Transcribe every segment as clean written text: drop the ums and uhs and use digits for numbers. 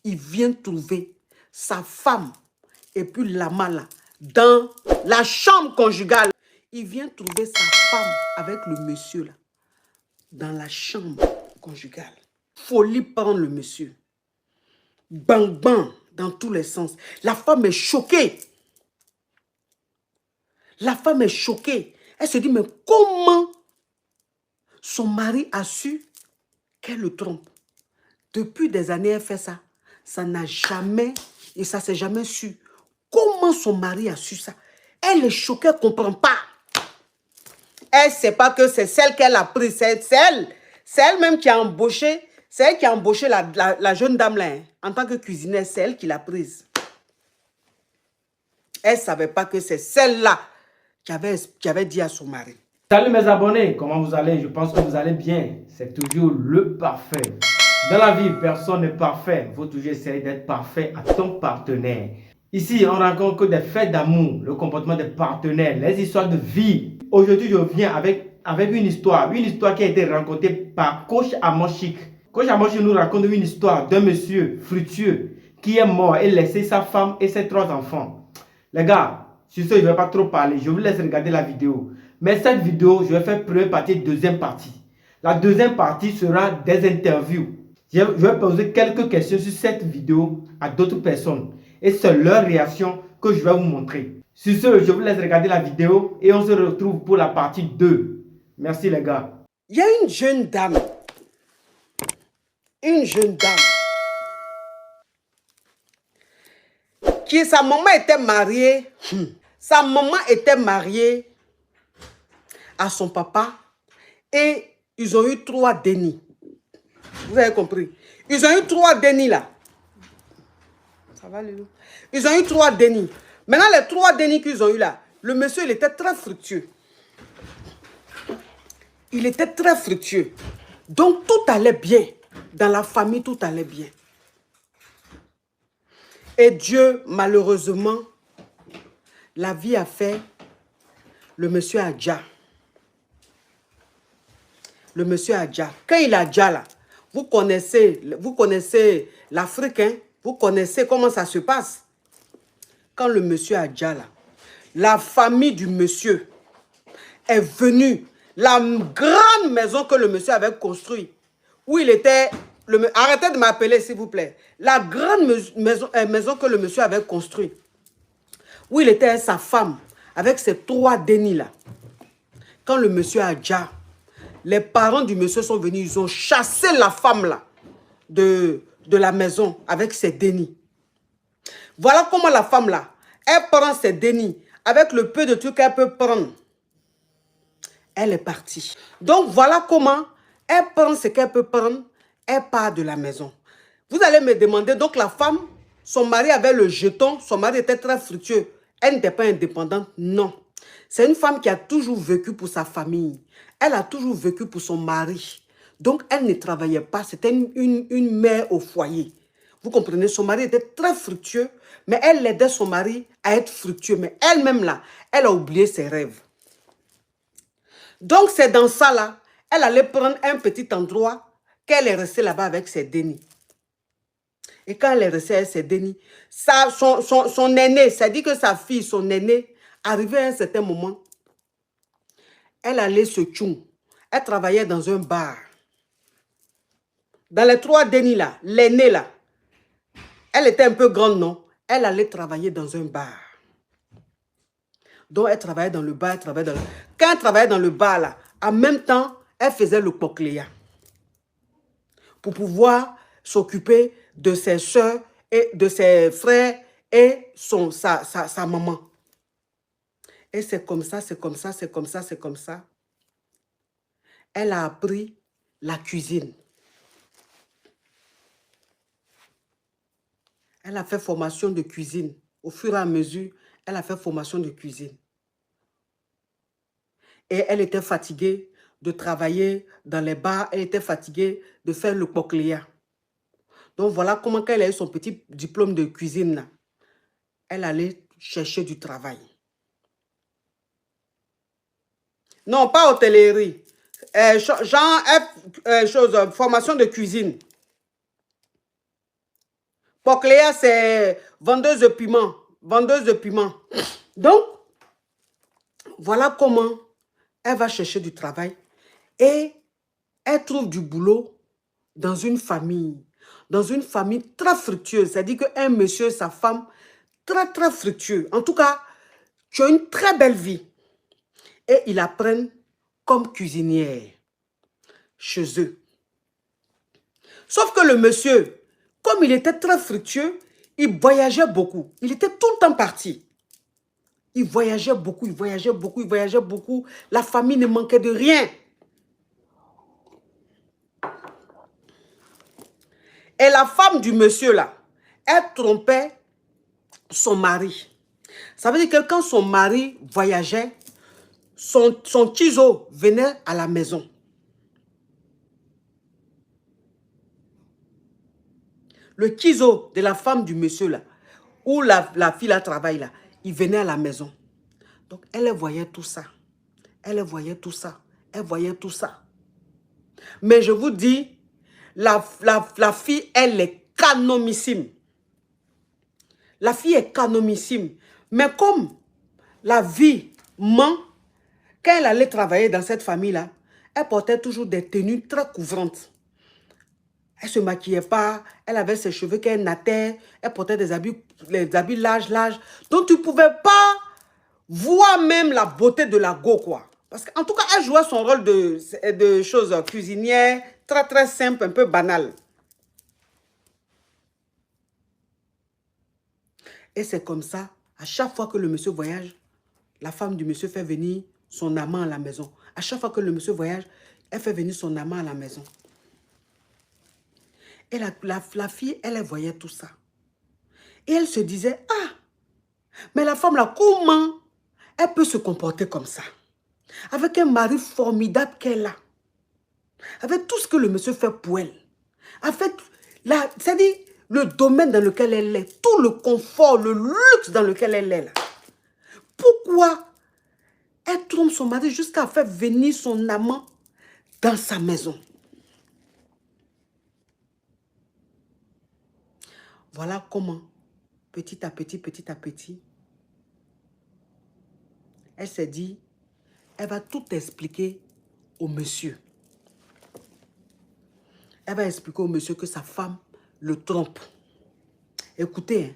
il vient trouver sa femme et puis l'ama là, dans la chambre conjugale. Il vient trouver sa femme avec le monsieur là, dans la chambre conjugale. Folie prend le monsieur. Bang bang, dans tous les sens. La femme est choquée. La femme est choquée. Elle se dit, mais comment son mari a su qu'elle le trompe? Depuis des années, elle fait ça. Ça n'a jamais, et ça s'est jamais su. Comment son mari a su ça? Elle est choquée, elle ne comprend pas. Elle ne sait pas que c'est celle qu'elle a prise. C'est elle-même qui a embauché. C'est elle qui a embauché la jeune dame là. Hein. En tant que cuisinière, c'est elle qui l'a prise. Elle ne savait pas que c'est celle-là qui avait dit à son mari. Salut mes abonnés, comment vous allez? Je pense que vous allez bien. C'est toujours le parfait. Dans la vie, personne n'est parfait. Il faut toujours essayer d'être parfait à ton partenaire. Ici, on rencontre que des faits d'amour, le comportement des partenaires, les histoires de vie. Aujourd'hui, je viens avec une histoire qui a été racontée par Coach Amoshik. Coach Amoshik nous raconte une histoire d'un monsieur fructueux qui est mort et laissé sa femme et ses 3 enfants. Les gars, sur ce, je ne vais pas trop parler. Je vous laisse regarder la vidéo. Mais cette vidéo, je vais faire première partie, deuxième partie. La deuxième partie sera des interviews. Je vais poser quelques questions sur cette vidéo à d'autres personnes. Et c'est leur réaction que je vais vous montrer. Sur ce, je vous laisse regarder la vidéo et on se retrouve pour la partie 2. Merci les gars. Il y a une jeune dame. Sa maman était mariée. Sa maman était mariée à son papa et ils ont eu 3 dénis. Vous avez compris? Ils ont eu 3 dénis là. Ça va, Lilo? Ils ont eu 3 dénis. Maintenant, les 3 dénis qu'ils ont eu là, le monsieur, il était très fructueux. Il était très fructueux. Donc, tout allait bien. Dans la famille, tout allait bien. Et Dieu, malheureusement, la vie a fait le monsieur Adja. Le monsieur Adja. Quand il a Adja là, vous connaissez l'Afrique, hein? Vous connaissez comment ça se passe. Quand le monsieur Adja là, la famille du monsieur est venue, la grande maison que le monsieur avait construite, où il était, arrêtez de m'appeler s'il vous plaît, la grande maison que le monsieur avait construite, où il était avec sa femme, avec ses 3 dénis là. Quand le monsieur Adja, les parents du monsieur sont venus, ils ont chassé la femme là de la maison avec ses dénis. Voilà comment la femme là, elle prend ses dénis avec le peu de trucs qu'elle peut prendre. Elle est partie. Donc voilà comment elle prend ce qu'elle peut prendre, elle part de la maison. Vous allez me demander, donc la femme, son mari avait le jeton, son mari était très fructueux. Elle n'était pas indépendante, non. C'est une femme qui a toujours vécu pour sa famille. Elle a toujours vécu pour son mari. Donc, elle ne travaillait pas. C'était une mère au foyer. Vous comprenez? Son mari était très fructueux, mais elle aidait son mari à être fructueux. Mais elle-même, là, elle a oublié ses rêves. Donc, c'est dans ça, là, elle allait prendre un petit endroit qu'elle est restée là-bas avec ses dénis. Et quand elle est restée avec ses dénis, son aîné, ça dit que sa fille, son aîné, arrivait à un certain moment, elle allait se tchoum. Elle travaillait dans un bar. Dans les 3 dénis là, l'aînée là, elle était un peu grande, non? Elle allait travailler dans un bar. Donc, elle travaillait dans le bar, elle travaillait dans le... Quand elle travaillait dans le bar là, en même temps, elle faisait le pocléa. Pour pouvoir s'occuper de ses soeurs et de ses frères et sa maman. Et c'est comme ça, c'est comme ça, c'est comme ça, c'est comme ça. Elle a appris la cuisine. Elle a fait formation de cuisine. Au fur et à mesure, elle a fait formation de cuisine. Et elle était fatiguée de travailler dans les bars. Elle était fatiguée de faire le pocléa. Donc voilà comment quand elle a eu son petit diplôme de cuisine, là, elle allait chercher du travail. Non, pas hôtellerie. Formation de cuisine. Pocléa, c'est vendeuse de piment. Vendeuse de piment. Donc, voilà comment elle va chercher du travail et elle trouve du boulot dans une famille très fructueuse. C'est-à-dire qu'un monsieur et sa femme, très, très fructueux. En tout cas, tu as une très belle vie. Et ils la prennent comme cuisinière chez eux. Sauf que le monsieur, comme il était très fructueux, il voyageait beaucoup. Il était tout le temps parti. Il voyageait beaucoup, il voyageait beaucoup, il voyageait beaucoup. La famille ne manquait de rien. Et la femme du monsieur là, elle trompait son mari. Ça veut dire que quand son mari voyageait, son tizo venait à la maison. Le tizo de la femme du monsieur là, où la fille là travaille là, il venait à la maison. Donc elle voyait tout ça. Elle voyait tout ça. Elle voyait tout ça. Mais je vous dis, la fille, elle est canomissime. La fille est canomissime. Mais comme la vie ment, quand elle allait travailler dans cette famille-là, elle portait toujours des tenues très couvrantes. Elle ne se maquillait pas, elle avait ses cheveux qu'elle nattait, elle portait des habits larges. Donc tu ne pouvais pas voir même la beauté de la go, quoi. Parce qu'en tout cas, elle jouait son rôle de choses cuisinière, très très simple, un peu banal. Et c'est comme ça, à chaque fois que le monsieur voyage, la femme du monsieur fait venir son amant à la maison. À chaque fois que le monsieur voyage, elle fait venir son amant à la maison. Et la fille, elle voyait tout ça. Et elle se disait, ah, mais la femme là, comment elle peut se comporter comme ça? Avec un mari formidable qu'elle a. Avec tout ce que le monsieur fait pour elle. Avec, c'est-à-dire, le domaine dans lequel elle est. Tout le confort, le luxe dans lequel elle est là. Pourquoi elle trompe son mari jusqu'à faire venir son amant dans sa maison? Voilà comment, petit à petit, elle s'est dit, elle va tout expliquer au monsieur. Elle va expliquer au monsieur que sa femme le trompe. Écoutez. Hein.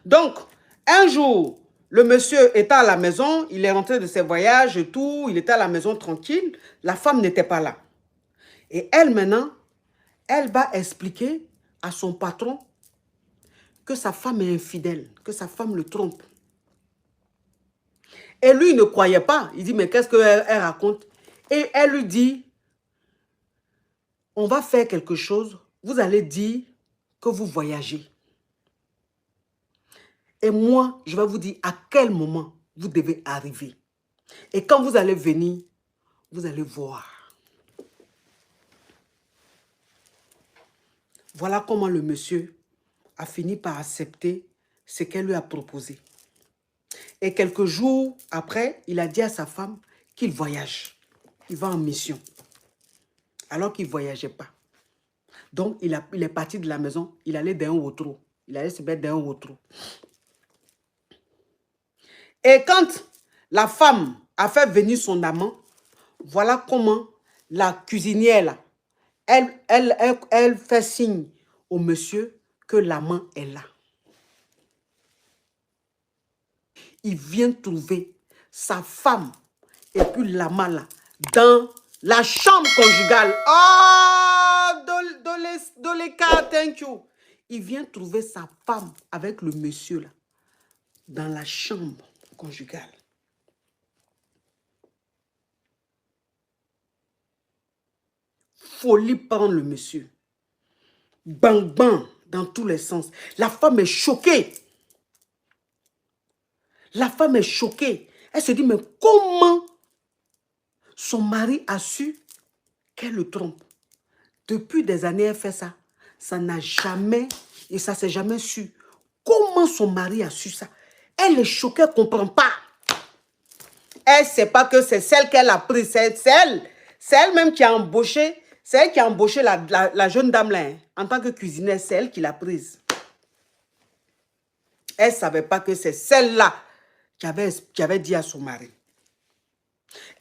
Donc, un jour, le monsieur était à la maison, il est rentré de ses voyages et tout, il était à la maison tranquille, la femme n'était pas là. Et elle maintenant, elle va expliquer à son patron que sa femme est infidèle, que sa femme le trompe. Et lui, il ne croyait pas. Il dit, mais qu'est-ce qu'elle raconte? Et elle lui dit, on va faire quelque chose, vous allez dire que vous voyagez. Et moi, je vais vous dire à quel moment vous devez arriver. Et quand vous allez venir, vous allez voir. Voilà comment le monsieur a fini par accepter ce qu'elle lui a proposé. Et quelques jours après, il a dit à sa femme qu'il voyage. Il va en mission. Alors qu'il ne voyageait pas. Donc, il est parti de la maison. Il allait d'un autre. Il allait se mettre d'un autre. Et quand la femme a fait venir son amant, voilà comment la cuisinière, là, elle fait signe au monsieur que l'amant est là. Il vient trouver sa femme et puis l'amant là dans la chambre conjugale. Oh, Doleka, thank you. Il vient trouver sa femme avec le monsieur là dans la chambre conjugale. Folie prend le monsieur. Bang, bang, dans tous les sens. La femme est choquée. La femme est choquée. Elle se dit, mais comment son mari a su qu'elle le trompe? Depuis des années, elle fait ça. Ça n'a jamais, et ça ne s'est jamais su. Comment son mari a su ça? Elle est choquée, elle ne comprend pas. Elle ne sait pas que c'est celle qu'elle a prise. C'est elle-même qui a embauché C'est elle qui a embauché la jeune dame là, hein, en tant que cuisinière. C'est elle qui l'a prise. Elle ne savait pas que c'est celle-là qui avait dit à son mari.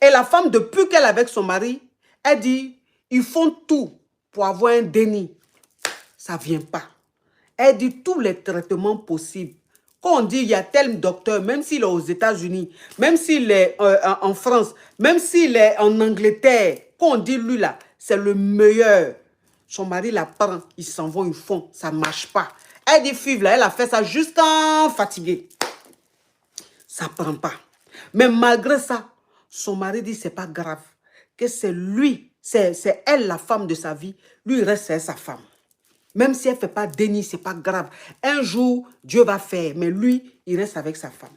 Et la femme, depuis qu'elle est avec son mari, elle dit, ils font tout pour avoir un déni. Ça ne vient pas. Elle dit tous les traitements possibles. Quand on dit il y a tel docteur, même s'il est aux États-Unis, même s'il est en France, même s'il est en Angleterre, quand on dit lui là, c'est le meilleur. Son mari la prend, ils s'en vont, ils font, ça ne marche pas. Elle dit, fille là, elle a fait ça jusqu'à fatiguée. Ça ne prend pas. Mais malgré ça, son mari dit, c'est pas grave. Que c'est lui, c'est elle la femme de sa vie. Lui, il reste sa femme. Même si elle ne fait pas déni, ce n'est pas grave. Un jour, Dieu va faire, mais lui, il reste avec sa femme.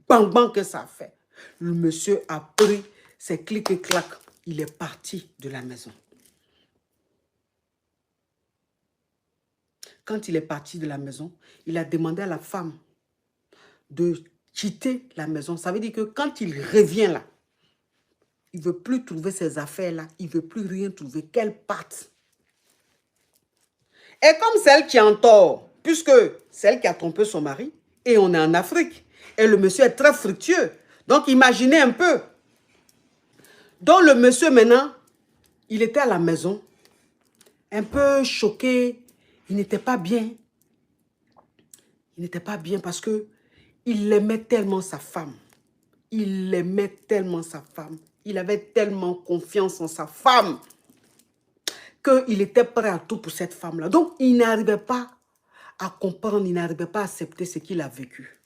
Bang, bang que ça fait. Le monsieur a pris ses clics et claques. Il est parti de la maison. Quand il est parti de la maison, il a demandé à la femme de quitter la maison. Ça veut dire que quand il revient là, il ne veut plus trouver ses affaires là. Il ne veut plus rien trouver. Qu'elle parte. Et comme celle qui est en tort, puisque celle qui a trompé son mari, et on est en Afrique, et le monsieur est très fructueux. Donc imaginez un peu. Donc le monsieur maintenant, il était à la maison, un peu choqué. Il n'était pas bien. Il n'était pas bien parce que il aimait tellement sa femme. Il aimait tellement sa femme. Il avait tellement confiance en sa femme qu'il était prêt à tout pour cette femme-là. Donc, il n'arrivait pas à comprendre, il n'arrivait pas à accepter ce qu'il a vécu.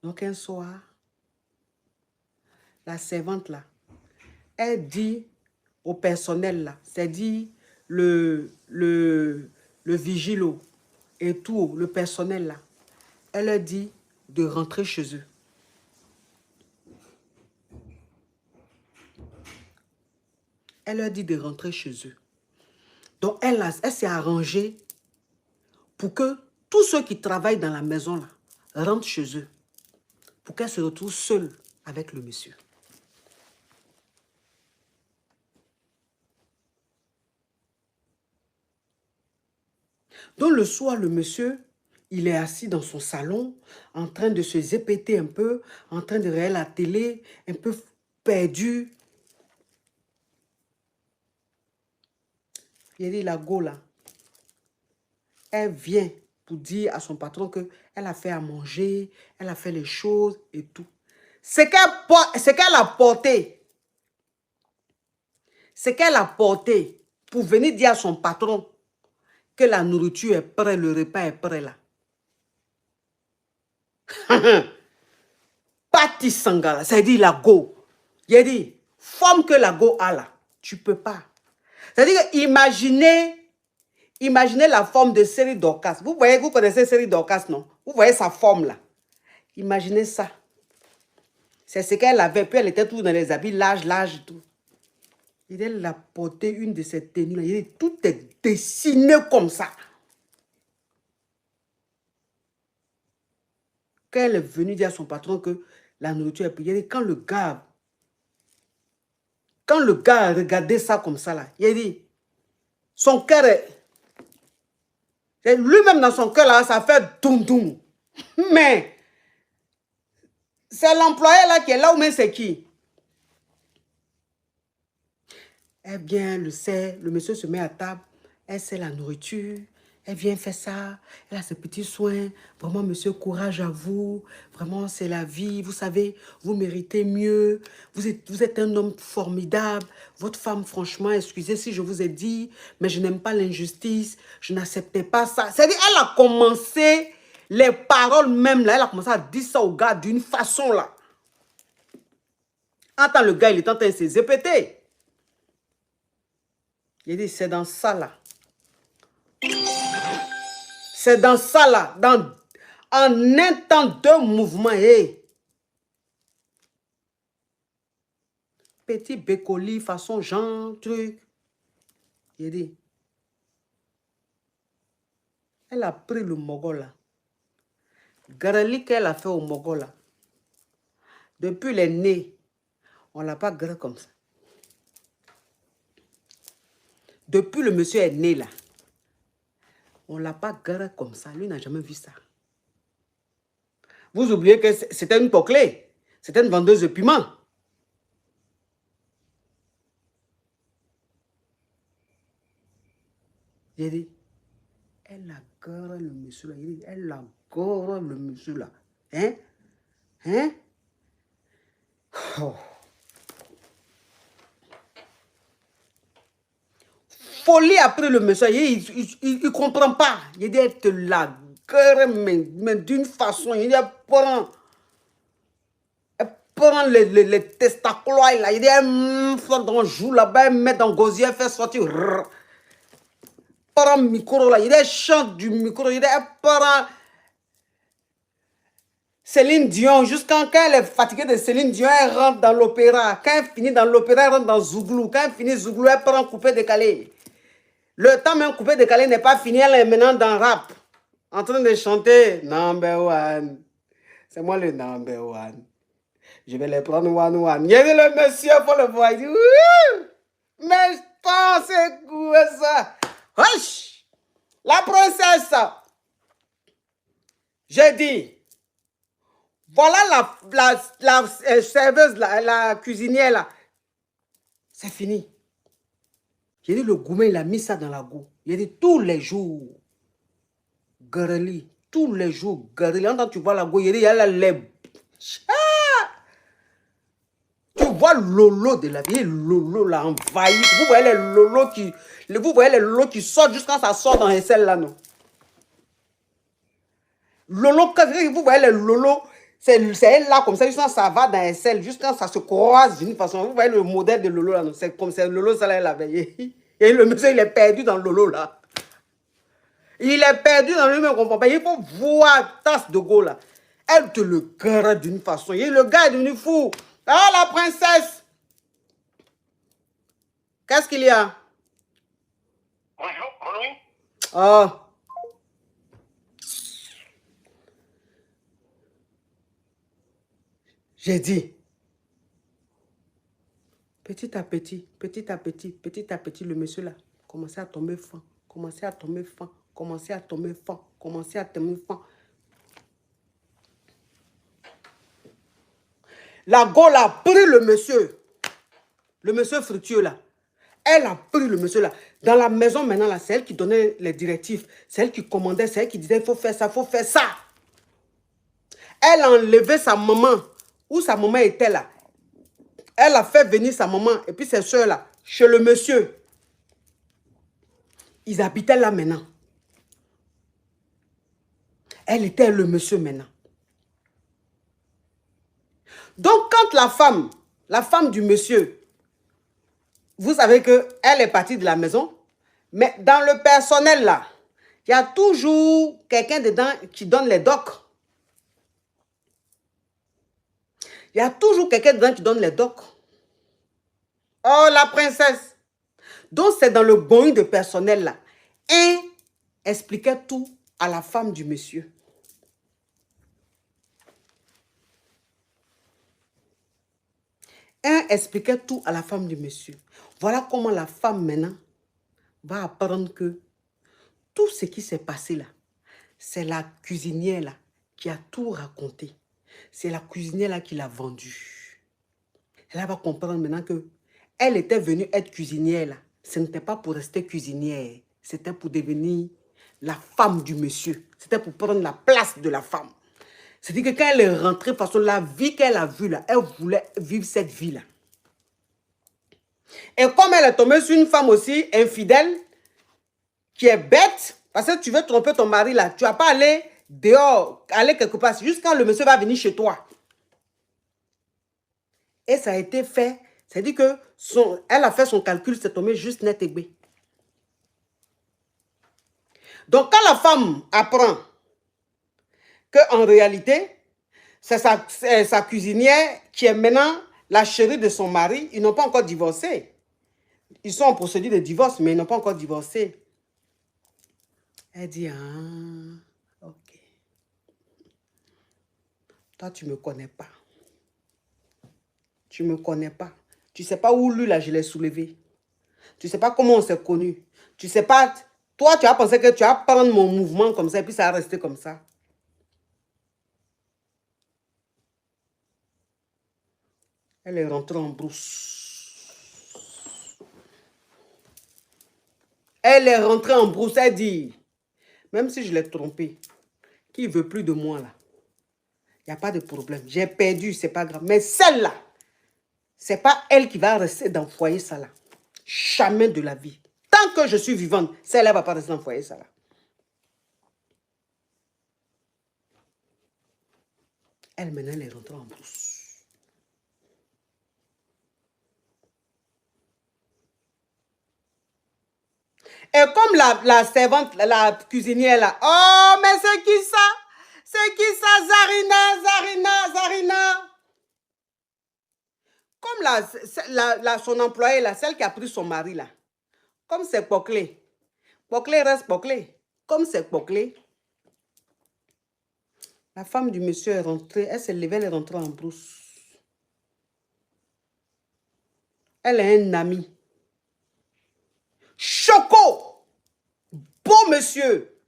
Donc, un soir, la servante là, elle dit au personnel là, c'est-à-dire le vigile et tout, le personnel là, elle leur dit de rentrer chez eux. Elle leur dit de rentrer chez eux. Donc, elle s'est arrangée pour que tous ceux qui travaillent dans la maison là rentrent chez eux. Pour qu'elle se retrouve seule avec le monsieur. Donc, le soir, le monsieur, il est assis dans son salon, en train de se zépéter un peu, en train de regarder la télé, un peu perdu. Il dit, la go là, elle vient pour dire à son patron qu'elle a fait à manger, elle a fait les choses et tout. Ce qu'elle a porté, ce qu'elle a porté pour venir dire à son patron que la nourriture est prête, le repas est prêt là. Pati Sangala, ça dit la go. Il a dit, forme que la go a là, tu peux pas. C'est-à-dire, imaginez la forme de Série Dorcas. Vous voyez, vous connaissez Série Dorcas, non? Vous voyez sa forme là. Imaginez ça. C'est ce qu'elle avait, puis elle était tout dans les habits larges, tout. Elle a porté une de ses tenues là. Il dit, tout est dessiné comme ça. Quand elle est venue dire à son patron que la nourriture est payée, quand le gars a regardé ça comme ça, là, il a dit, son cœur est... Lui-même dans son cœur, là, ça fait doum-doum. Mais, c'est l'employé là qui est là, ou même c'est qui? Eh bien, le monsieur se met à table, elle sait la nourriture, elle vient faire ça, elle a ses petits soins. Vraiment, monsieur, courage à vous. Vraiment, c'est la vie. Vous savez, vous méritez mieux. Vous êtes un homme formidable. Votre femme, franchement, excusez si je vous ai dit, mais je n'aime pas l'injustice. Je n'acceptais pas ça. C'est-à-dire, elle a commencé, les paroles même là, elle a commencé à dire ça au gars d'une façon là. Attends, le gars, il est en train de se répéter. Il dit, c'est dans ça là. C'est dans ça là. En un temps, deux mouvements. Hey. Petit bécoli, façon genre, truc. Il dit. Elle a pris le mogol là. Garali qu'elle a fait au Mogol, là. Depuis les nez, on ne l'a pas garé comme ça. Depuis le monsieur est né là, on ne l'a pas garé comme ça. Lui n'a jamais vu ça. Vous oubliez que c'était une poclée. C'était une vendeuse de piment. J'ai dit, elle a garé le monsieur là. Elle a garé le monsieur là. Hein? Hein? Oh. Folie après le monsieur. Il ne comprend pas. Il dit, elle te la garé, mais d'une façon. Il dit, elle prend les testaclois là. Il dit, elle fait dans le jour là-bas, elle met dans le gosier, elle fait sortir. Prend le micro là. Il dit, elle chante du micro. Il dit, elle prend Céline Dion. Jusqu'à quand elle est fatiguée de Céline Dion, elle rentre dans l'opéra. Quand elle finit dans l'opéra, elle rentre dans Zouglou. Quand elle finit Zouglou, elle prend coupé décalé. Le temps même coupé décalé n'est pas fini, elle est maintenant dans rap. En train de chanter number one. C'est moi le number one. Je vais les prendre one one. Il y a le monsieur pour le voir. Il dit, oui, mais c'est quoi ça? Wesh! La princesse. J'ai dit, voilà la serveuse, la cuisinière là. C'est fini. J'ai dit, le gourmet, il a mis ça dans la goût. J'ai dit, tous les jours, Gareli, tous les jours, Gareli. Quand tu vois la goût, il dit, il y a la lèvre. Tu vois Lolo de la vie, Lolo l'a envahi. Vous voyez les Lolo qui sortent jusqu'à ça sort dans les selles là, non? Lolo, vous voyez les Lolo, c'est là comme ça, jusqu'à ça va dans les selles, jusqu'à ça se croise d'une façon. Vous voyez le modèle de Lolo là, non? C'est comme ça, Lolo, ça là, il a veillé. Et le monsieur, il est perdu dans Lolo là. Il est perdu dans lui-même, comprend pas. Il faut voir Tasse de Gaulle là. Elle te le garde d'une façon. Et le gars est devenu fou. Ah, la princesse. Qu'est-ce qu'il y a? Bonjour, mon ami. Oh. J'ai dit. Petit à petit, le monsieur là commençait à tomber fin. Commençait à tomber fin. Commençait à tomber fin. Commençait à tomber fin. La Gaule a pris le monsieur fructueux là. Elle a pris le monsieur là. Dans la maison maintenant là, c'est elle qui donnait les directives. C'est elle qui commandait, c'est elle qui disait il faut faire ça, il faut faire ça. Elle a enlevé sa maman, où sa maman était là. Elle a fait venir sa maman et puis ses soeurs là, chez le monsieur. Ils habitaient là maintenant. Elle était le monsieur maintenant. Donc quand la femme du monsieur, vous savez qu'elle est partie de la maison, mais dans le personnel là, il y a toujours quelqu'un dedans qui donne les docs. Il y a toujours quelqu'un dedans qui donne les docs. Oh, la princesse. Donc, c'est dans le bon de personnel là. Un expliquait tout à la femme du monsieur. Un expliquait tout à la femme du monsieur. Voilà comment la femme maintenant va apprendre que tout ce qui s'est passé là, c'est la cuisinière là qui a tout raconté. C'est la cuisinière là qui l'a vendu. Elle va comprendre maintenant que elle était venue être cuisinière là. Ce n'était pas pour rester cuisinière. C'était pour devenir la femme du monsieur. C'était pour prendre la place de la femme. C'est-à-dire que quand elle est rentrée, de façon, la vie qu'elle a vue là, elle voulait vivre cette vie-là. Et comme elle est tombée sur une femme aussi infidèle, qui est bête, parce que tu veux tromper ton mari là, tu ne vas pas aller dehors, aller quelque part, jusqu'à le monsieur va venir chez toi. Et ça a été fait, c'est-à-dire que elle a fait son calcul, c'est tombé juste net et bé. Donc quand la femme apprend qu'en réalité, c'est sa cuisinière qui est maintenant la chérie de son mari, ils n'ont pas encore divorcé. Ils sont en procédure de divorce, mais ils n'ont pas encore divorcé. Elle dit, ah, ok. Toi, tu ne me connais pas. Tu ne me connais pas. Tu ne sais pas où lui, là, je l'ai soulevé. Tu ne sais pas comment on s'est connus. Tu ne sais pas... Toi, tu as pensé que tu vas prendre mon mouvement comme ça et puis ça va rester comme ça. Elle est rentrée en brousse. Elle est rentrée en brousse. Elle dit, même si je l'ai trompé, qui ne veut plus de moi là, il n'y a pas de problème. J'ai perdu, ce n'est pas grave. Mais celle-là, ce n'est pas elle qui va rester dans le foyer ça là. Jamais de la vie. Tant que je suis vivante, celle-là ne va pas rester dans le foyer ça là. Elle maintenant, elle est rentrée en brousse. Et comme la servante, la cuisinière là, oh, mais c'est qui ça? C'est qui ça? Zarina. Comme son employé là, celle qui a pris son mari là, comme c'est Poclé, Poclé reste Poclé. Comme c'est Poclé, la femme du monsieur est rentrée, elle s'est levée, elle est rentrée en brousse. Elle est un ami. Choco, beau monsieur,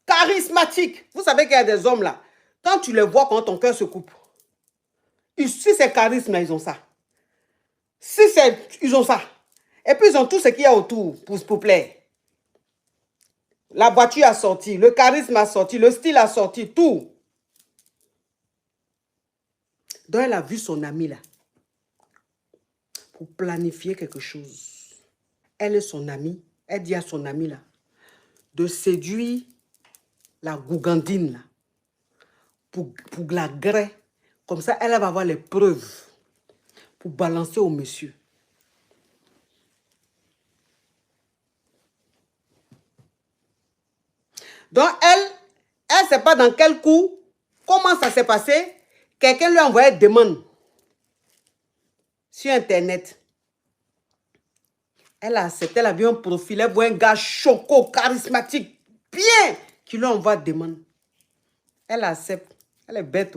charismatique. Vous savez qu'il y a des hommes là, quand tu les vois, quand ton cœur se coupe, si c'est charisme, ils ont ça. Si c'est, ils ont ça. Et puis ils ont tout ce qu'il y a autour pour plaire. La voiture a sorti, le charisme a sorti, le style a sorti, tout. Donc elle a vu son ami là, pour planifier quelque chose. Elle est son amie, elle dit à son ami là, de séduire la gougandine là, pour la grêle. Comme ça, elle va avoir les preuves pour balancer au monsieur. Donc elle ne sait pas dans quel coup, comment ça s'est passé. Quelqu'un lui a envoyé une demande sur Internet. Elle a accepté, elle a vu un profil, elle voit un gars choco, charismatique, bien, qui lui envoie une demande. Elle accepte, elle est bête.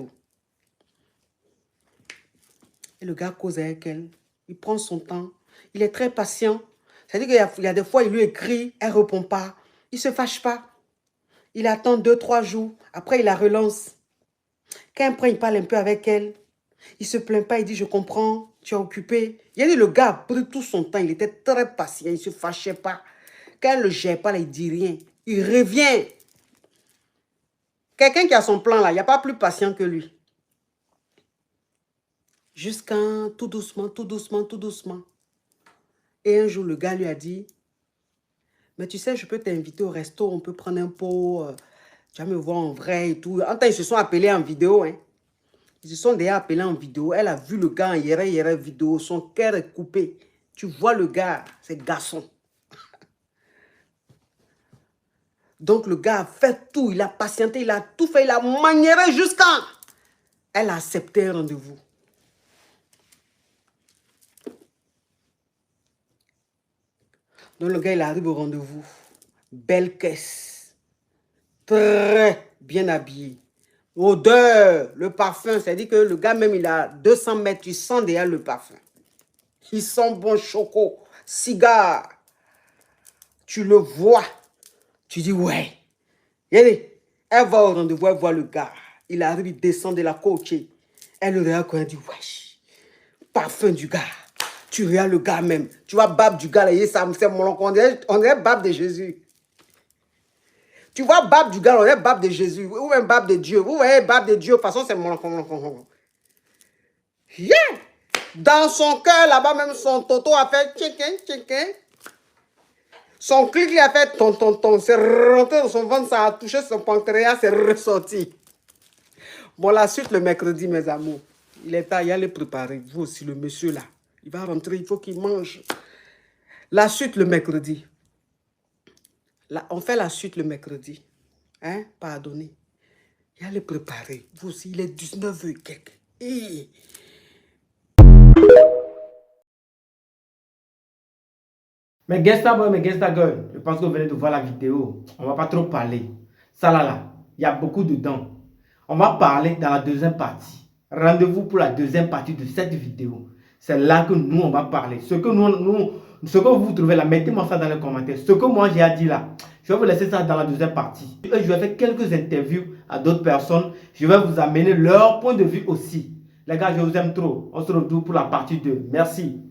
Et le gars cause avec elle, il prend son temps, il est très patient. C'est-à-dire qu'il y a des fois, il lui écrit, elle ne répond pas, il ne se fâche pas. Il attend 2-3 jours, après il la relance. Quand il parle un peu avec elle, il ne se plaint pas, il dit, je comprends, tu es occupé. Il a dit, le gars a pris tout son temps, il était très patient, il ne se fâchait pas. Quand elle ne le gère pas, là, il ne dit rien. Il revient. Quelqu'un qui a son plan là, il n'y a pas plus patient que lui. Jusqu'à tout doucement, tout doucement, tout doucement. Et un jour, le gars lui a dit, mais tu sais, je peux t'inviter au resto, on peut prendre un pot, tu vas me voir en vrai et tout. En temps, ils se sont appelés en vidéo, hein. Ils se sont déjà appelés en vidéo. Elle a vu le gars en hier vidéo, son cœur est coupé. Tu vois le gars, c'est garçon. Donc le gars a fait tout, il a patienté, il a tout fait, il a maniéré jusqu'à... Elle a accepté un rendez-vous. Donc le gars, il arrive au rendez-vous. Belle caisse. Très bien habillé. Odeur, le parfum, c'est-à-dire que le gars même, il a 200 mètres, il sent déjà le parfum. Il sent bon choco, cigare. Tu le vois. Tu dis, ouais. Elle va au rendez-vous, elle voit le gars. Il arrive, il descend de la côte. Elle le regarde quand elle dit, wesh, parfum du gars. Tu regardes le gars même. Tu vois, Bab du gars, là, c'est mon oncle. On dirait Bab de Jésus. Tu vois, Bab du gars, on dirait Bab de Jésus. Ou même Bab de Dieu. Vous voyez, Bab de Dieu, de toute façon, c'est mon oncle. Yeah! Dans son cœur, là-bas, même son toto a fait tchikin. Son clic, il a fait ton. C'est rentré dans son ventre, ça a touché son pancréas, c'est ressorti. Bon, la suite, le mercredi, mes amours. Il est temps, il allait préparer. Vous aussi, le monsieur là. Il va rentrer, il faut qu'il mange. La suite, le mercredi. Là, on fait la suite le mercredi. Hein? Pardonnez. Il allait préparer. Vous aussi, il est 19h et quelques. Mais Gangsta Boy, mais Gangsta Girl, je pense que vous venez de voir la vidéo. On ne va pas trop parler. Ça là, il y a beaucoup dedans. On va parler dans la deuxième partie. Rendez-vous pour la deuxième partie de cette vidéo. C'est là que nous, on va parler. Ce que vous trouvez là, mettez-moi ça dans les commentaires. Ce que moi j'ai à dire là, je vais vous laisser ça dans la deuxième partie. Et je vais faire quelques interviews à d'autres personnes. Je vais vous amener leur point de vue aussi. Les gars, je vous aime trop. On se retrouve pour la partie 2. Merci.